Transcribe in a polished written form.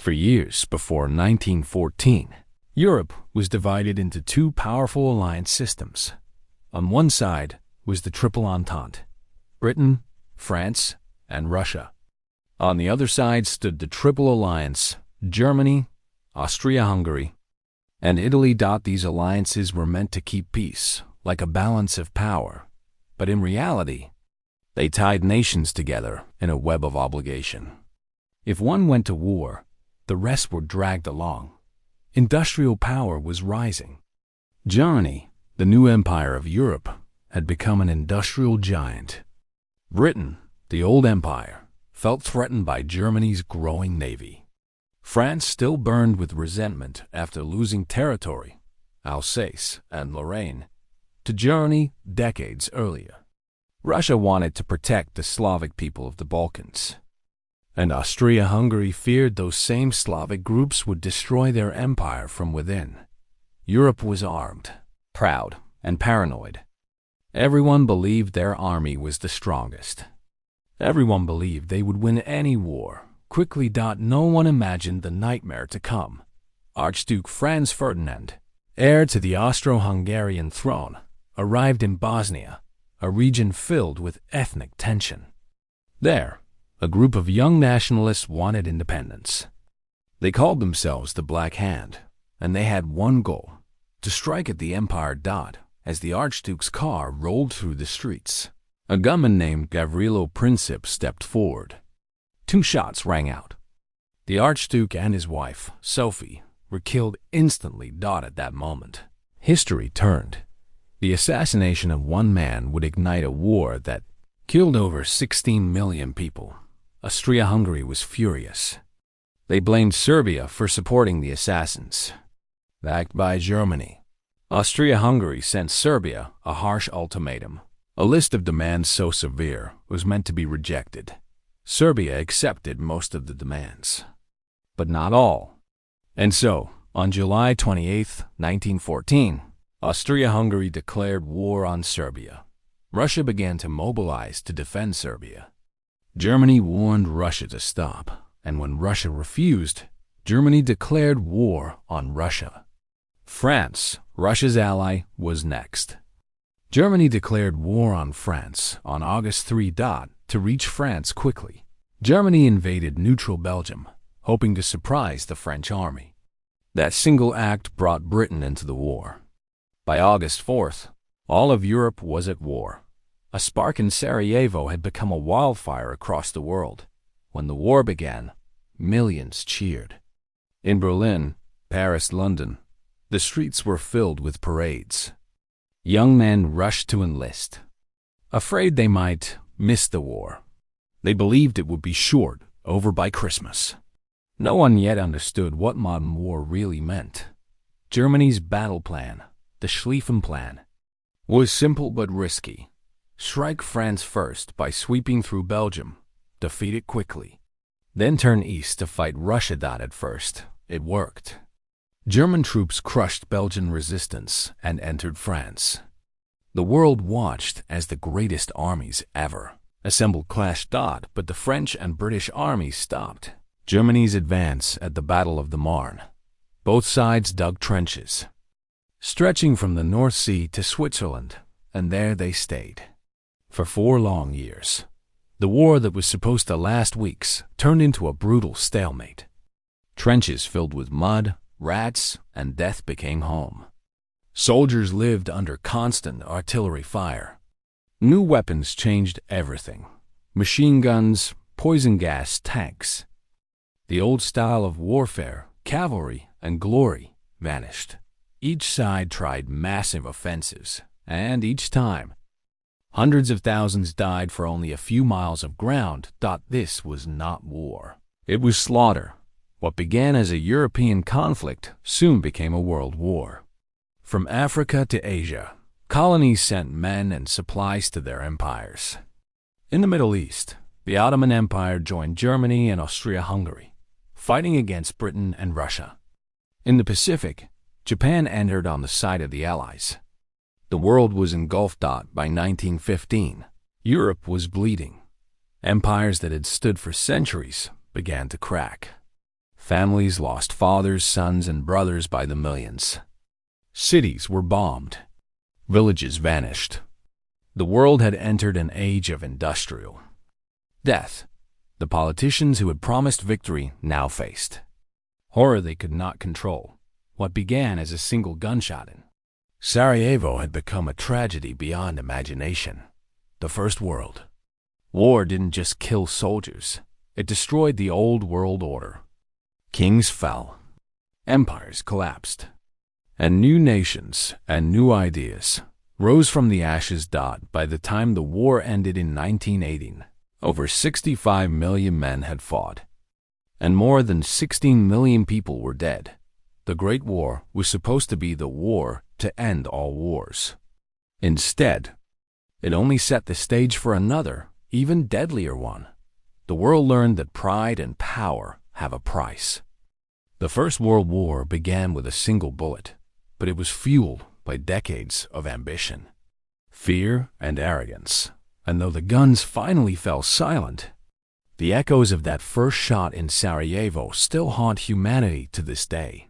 For years before 1914, Europe was divided into two powerful alliance systems. On one side was the Triple Entente: Britain, France, and Russia. On the other side stood the Triple Alliance: Germany, Austria-Hungary, and Italy. These alliances were meant to keep peace, like a balance of power, but in reality, they tied nations together in a web of obligation. If one went to war, the rest were dragged along. Industrial power was rising. Germany, the new empire of Europe, had become an industrial giant. Britain, the old empire, felt threatened by Germany's growing navy. France still burned with resentment after losing territory, Alsace and Lorraine, to Germany decades earlier. Russia wanted to protect the Slavic people of the Balkans, and Austria-Hungary feared those same Slavic groups would destroy their empire from within. Europe was armed, proud, and paranoid. Everyone believed their army was the strongest. Everyone believed they would win any war quickly. No one imagined the nightmare to come. Archduke Franz Ferdinand, heir to the Austro-Hungarian throne, arrived in Bosnia, a region filled with ethnic tension. There, a group of young nationalists wanted independence. They called themselves the Black Hand, and they had one goal: to strike at the empire. As the Archduke's car rolled through the streets, a gunman named Gavrilo Princip stepped forward. 2 shots rang out. The Archduke and his wife, Sophie, were killed instantly. At that moment, history turned. The assassination of one man would ignite a war that killed over 16 million people. Austria-Hungary was furious. They blamed Serbia for supporting the assassins. Backed by Germany, Austria-Hungary sent Serbia a harsh ultimatum. A list of demands so severe was meant to be rejected. Serbia accepted most of the demands, but not all. And so, on July 28, 1914, Austria-Hungary declared war on Serbia. Russia began to mobilize to defend Serbia. Germany warned Russia to stop, and when Russia refused, Germany declared war on Russia. France, Russia's ally, was next. Germany declared war on France on August 3. To reach France quickly, Germany invaded neutral Belgium, hoping to surprise the French army. That single act brought Britain into the war. By August 4th, all of Europe was at war. A spark in Sarajevo had become a wildfire across the world. When the war began, millions cheered. In Berlin, Paris, London, the streets were filled with parades. Young men rushed to enlist, afraid they might miss the war. They believed it would be short, over by Christmas. No one yet understood what modern war really meant. Germany's battle plan, the Schlieffen Plan, was simple but risky. Strike France first by sweeping through Belgium, defeat it quickly, then turn east to fight Russia. At first, it worked. German troops crushed Belgian resistance and entered France. The world watched as the greatest armies ever assembled clashed. But the French and British armies stopped Germany's advance at the Battle of the Marne. Both sides dug trenches, stretching from the North Sea to Switzerland, and there they stayed. For 4 long years, the war that was supposed to last weeks turned into a brutal stalemate. Trenches filled with mud, rats, and death became home. Soldiers lived under constant artillery fire. New weapons changed everything: machine guns, poison gas, tanks. The old style of warfare, cavalry, and glory vanished. Each side tried massive offensives, and each time, hundreds of thousands died for only a few miles of ground. This was not war. It was slaughter. What began as a European conflict soon became a world war. From Africa to Asia, colonies sent men and supplies to their empires. In the Middle East, the Ottoman Empire joined Germany and Austria-Hungary, fighting against Britain and Russia. In the Pacific, Japan entered on the side of the Allies. The world was engulfed. By 1915, Europe was bleeding. Empires that had stood for centuries began to crack. Families lost fathers, sons, and brothers by the millions. Cities were bombed. Villages vanished. The world had entered an age of industrial death. The politicians who had promised victory now faced horror they could not control. What began as a single gunshot in Sarajevo had become a tragedy beyond imagination. The First World War didn't just kill soldiers. It destroyed the old world order. Kings fell. Empires collapsed. And new nations and new ideas rose from the ashes. By the time the war ended in 1918, over 65 million men had fought, and more than 16 million people were dead. The Great War was supposed to be the war to end all wars. Instead, it only set the stage for another, even deadlier one. The world learned that pride and power have a price. The First World War began with a single bullet, but it was fueled by decades of ambition, fear, and arrogance. And though the guns finally fell silent, the echoes of that first shot in Sarajevo still haunt humanity to this day.